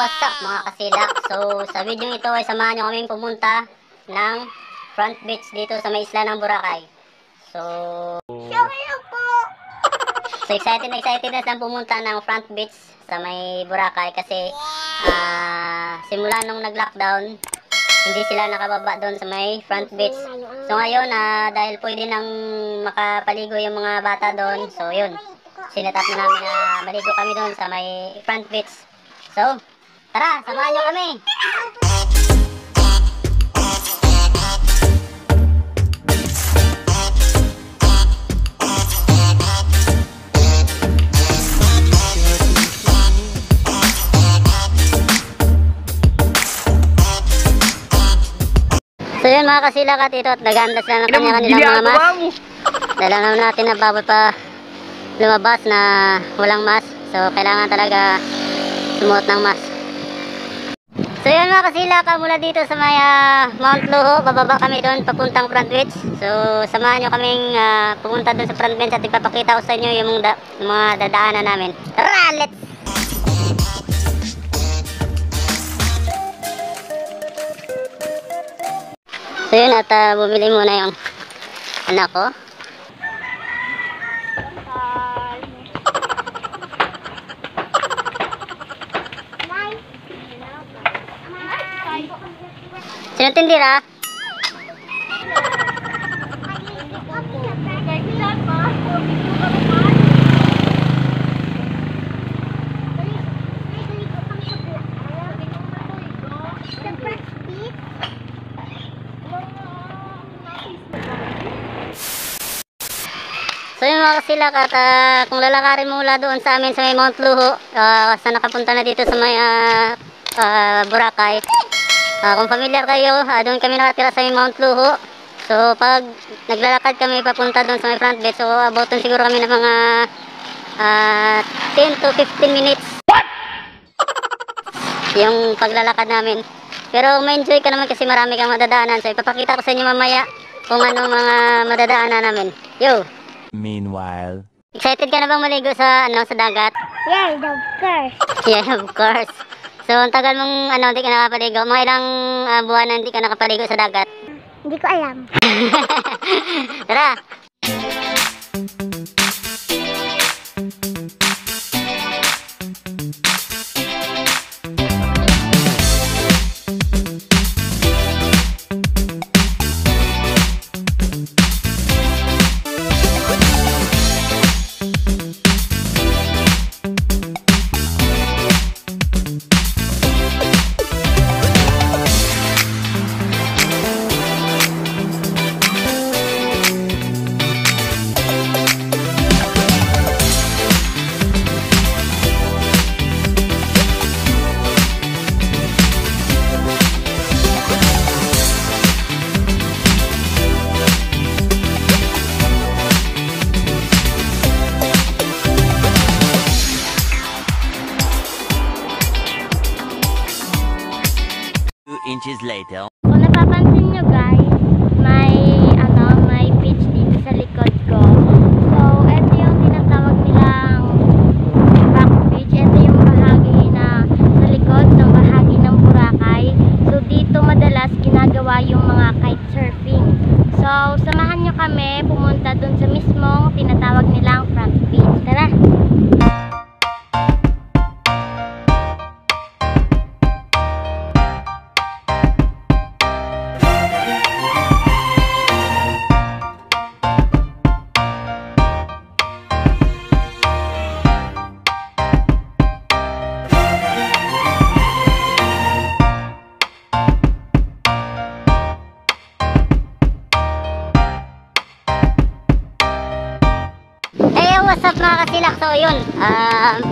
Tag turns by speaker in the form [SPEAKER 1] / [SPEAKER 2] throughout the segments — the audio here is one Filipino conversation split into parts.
[SPEAKER 1] What's up mga kasilak? So sa video ito ay samahan nyo kaming pumunta ng front beach dito sa may isla ng Boracay. So excited na silang pumunta ng front beach sa may Boracay kasi simula nung nag-lockdown hindi sila nakababa doon sa may front beach. So ngayon dahil pwede nang makapaligo yung mga bata doon, so yun, sinetap na namin na maligo kami doon sa may front beach. So tara, samahan nyo kami! So yun mga kasilak at ito at nag-aanda sila ng kanya-kanilang mga mask. Dahil alam natin na bawal pa lumabas na walang mask. So kailangan talaga sumuot ng mask. So yun mga kasilak, mula dito sa may Mount Luho, bababa kami doon papuntang front beach. So samahan nyo kaming pumunta doon sa front beach at ipapakita ko sa inyo yung mga dadaanan namin. Tara, let's! So yun at bumili muna yung anak ko. Sino tindira? So yun mga kasilak at kung lalakarin mula doon sa amin sa may Mount Luho, sa nakapunta na dito sa may Boracay. Kung familiar kayo, doon kami nakatira sa may Mount Luho. So pag naglalakad kami papunta doon sa may front beach, so abutin siguro kami ng mga 10 to 15 minutes. What? Yung paglalakad namin. Pero ma-enjoy ka naman kasi marami kang madadaanan. So ipapakita ko sa inyo mamaya kung ano mga madadaanan namin. Yo!
[SPEAKER 2] Meanwhile,
[SPEAKER 1] excited ka na bang maligo sa sa dagat?
[SPEAKER 3] Yeah, of course.
[SPEAKER 1] Yeah, of course. So ang tagal mong hindi ka nakapaligo. Mga ilang buwan na hindi ka nakapaligo sa dagat?
[SPEAKER 3] Hindi ko alam.
[SPEAKER 1] Tara!
[SPEAKER 2] inches later.
[SPEAKER 3] Kung napapansin nyo guys, may beach dito sa likod ko. So, ito yung tinatawag nilang back beach. Ito yung bahagi na sa likod ng bahagi ng Boracay. So, dito madalas ginagawa yung mga kite surfing. So, samahan nyo kami pumunta dun sa mismong tinatawag nilang front beach. Tara!
[SPEAKER 1] What's up mga kasilak? So yun,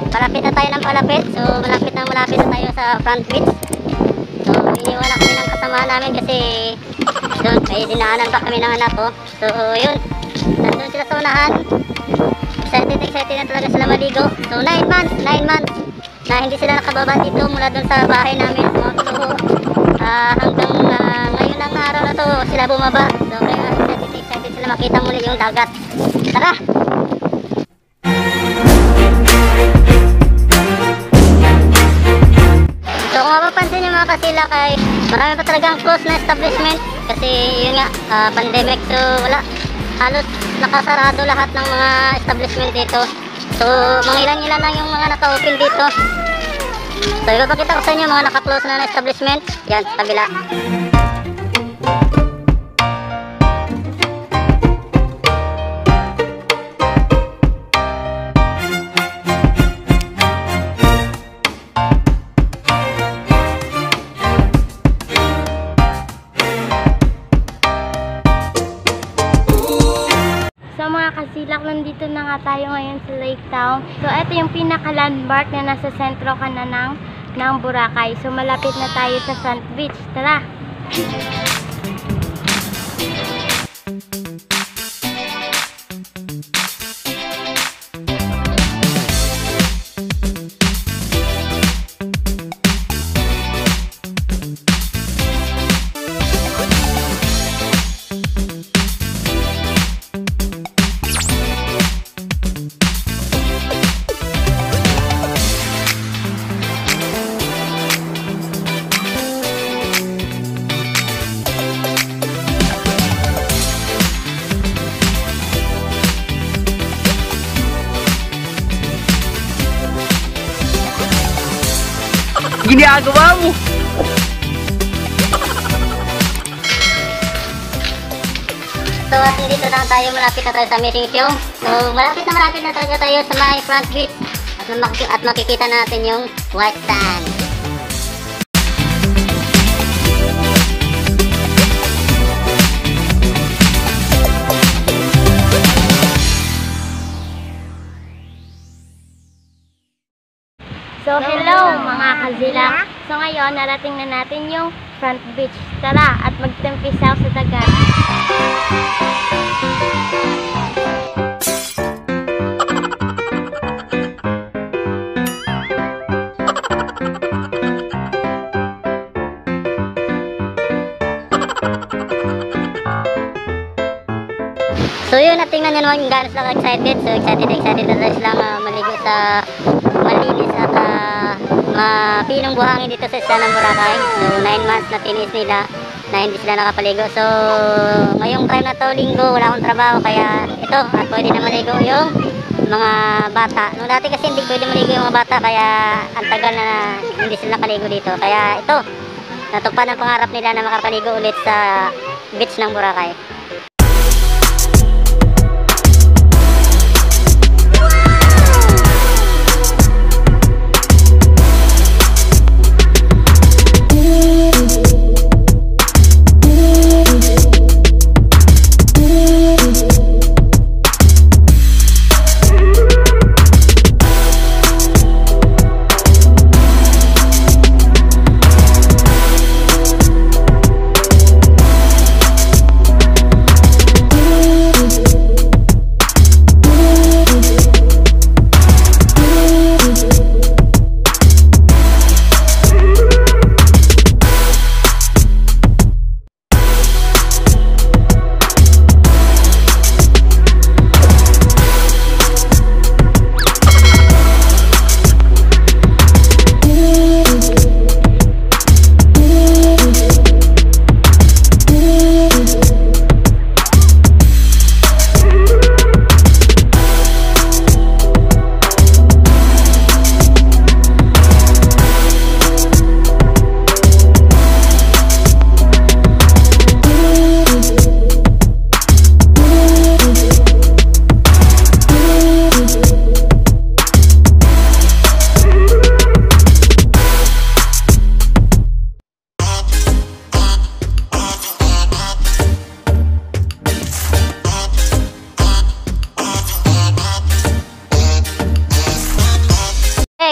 [SPEAKER 1] palapit na tayo ng palapit. So malapit na tayo sa front beach. So iniwan na kami ng kasama namin kasi doon may dinaanan pa kami ng anak ko. So yun, nandun sila sa unahan. Excited na talaga sila maligo. So 9 months na hindi sila nakababa dito mula doon sa bahay namin sa Mount Luho. Hanggang ngayon ang araw na to sila bumaba. So kaya excited sila makita muli yung dagat. Tara! mga kasilak ay marami pa talagang close na establishment kasi yun nga, pandemic, so wala, halos nakasarado lahat ng mga establishment dito. So mga ilan-ilan lang yung mga naka-open dito. So ipapakita ko sa inyo mga naka-close na establishment. Yan, sa kabila.
[SPEAKER 3] So mga kasilak, nandito na nga tayo ngayon sa Lake Town. So ito yung pinaka-landmark na nasa sentro ka na ng Boracay. So malapit na tayo sa Front Beach. Tara!
[SPEAKER 4] Ginagawa mo?
[SPEAKER 1] So at dito na tayo, malapit na tayo sa Amazing View. So malapit na talaga tayo sa may Front Beach. At makikita natin yung white sand.
[SPEAKER 3] So hello mga kasilak. So ngayon, narating na natin yung Front Beach. Tara at magtempisaw sa dagat.
[SPEAKER 1] So yun, natingnan nyo naman gaano sila excited. So excited na tayo silang maligo sa malinis at mapinong buhangin dito sa isla ng Boracay. So 9 months na tinis nila na hindi sila nakapaligo. So ngayong time na to, linggo, wala akong trabaho, kaya ito, at pwede na maligo yung mga bata. Nung dati kasi hindi pwede maligo yung mga bata, kaya ang tagal na hindi sila nakaligo dito. Kaya ito, natupad ang pangarap nila na makapaligo ulit sa beach ng Boracay.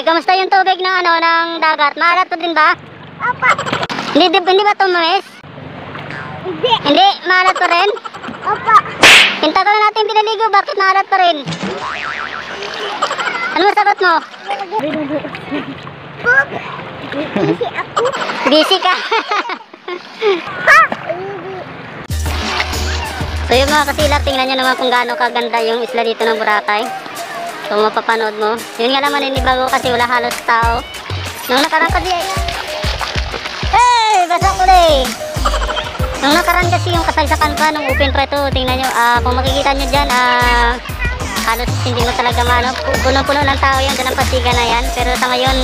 [SPEAKER 1] Kamusta yung tubig ng ng dagat? Maalat po din ba? Opo. Hindi ba tumamis? Hindi. Hindi? Maalat pa rin? Opo. Hinta ko na natin pinaligo, bakit maalat pa rin? Ano masagot mo? Busy ako. Busy ka? So yung mga kasilak, tingnan nyo naman kung gaano kaganda yung isla dito ng Boracay. So mapapanood mo. Yun nga naman, hindi bago kasi wala halos tao. Nung nakaraan kasi basa ko eh. Nung nakaraan kasi yung kasagsakan pa nung open pa ito, tingnan nyo, kung makikita nyo dyan, halos hindi mo talaga maano, puno-puno ng tao yun, dyan ang pasiga na yan, pero sa ngayon,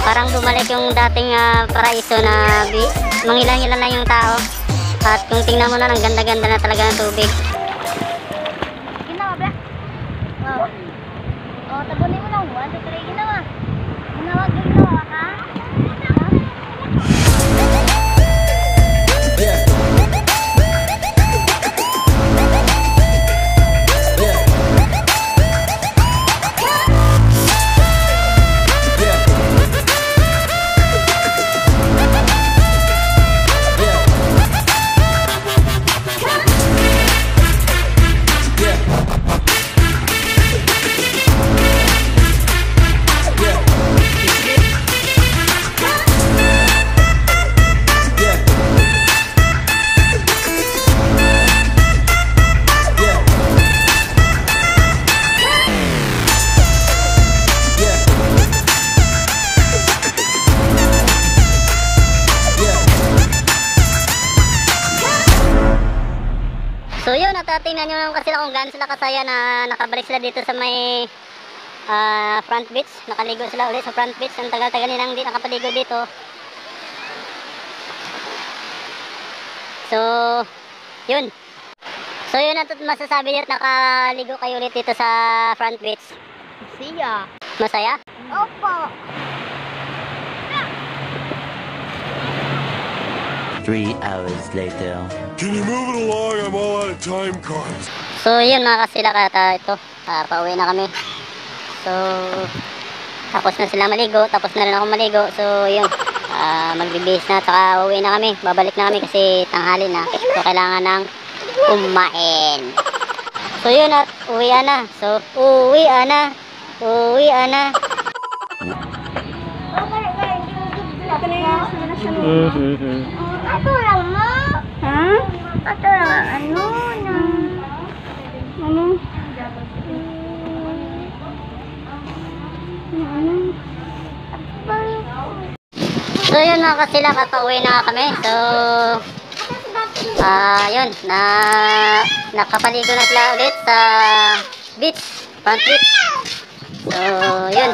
[SPEAKER 1] parang bumalik yung dating paraiso na mangilan-ilan lang yung tao, at kung tingnan mo na, ang ganda-ganda na talaga ng tubig.
[SPEAKER 3] Ginawa ba? Oo. Oh, tabunin mo lang. 1, 2, 3, ginawa. Ginawa, ha?
[SPEAKER 1] So yun, at tingnan nyo naman kasi kung gaano sila kasaya na nakabalik sila dito sa may front beach. Nakaligo sila ulit sa front beach. Ang tagal-tagal nilang hindi nakapaligo dito. So, yun. So yun at masasabi nyo at nakaligo kayo ulit dito sa front beach.
[SPEAKER 3] Siya.
[SPEAKER 1] Masaya?
[SPEAKER 3] Opo.
[SPEAKER 2] 3 hours later.
[SPEAKER 4] Can you move it along? I'm all out of time cards.
[SPEAKER 1] So yun mga kasilak at ito, pauwi na kami. So, tapos na sila maligo, tapos na rin ako maligo. So yun, magbibihis na, saka uuwi na kami. Babalik na kami kasi tanghali na. So kailangan ng kumain. So yun at uwian na. So uwian na. Uwian na.
[SPEAKER 3] Ato lang mo. Ha? Ato lang ano na. Ano?
[SPEAKER 1] So yun mga kasilak at pauwi na kami. So yun, nakapaligo na sila ulit sa beach, front beach. So yun,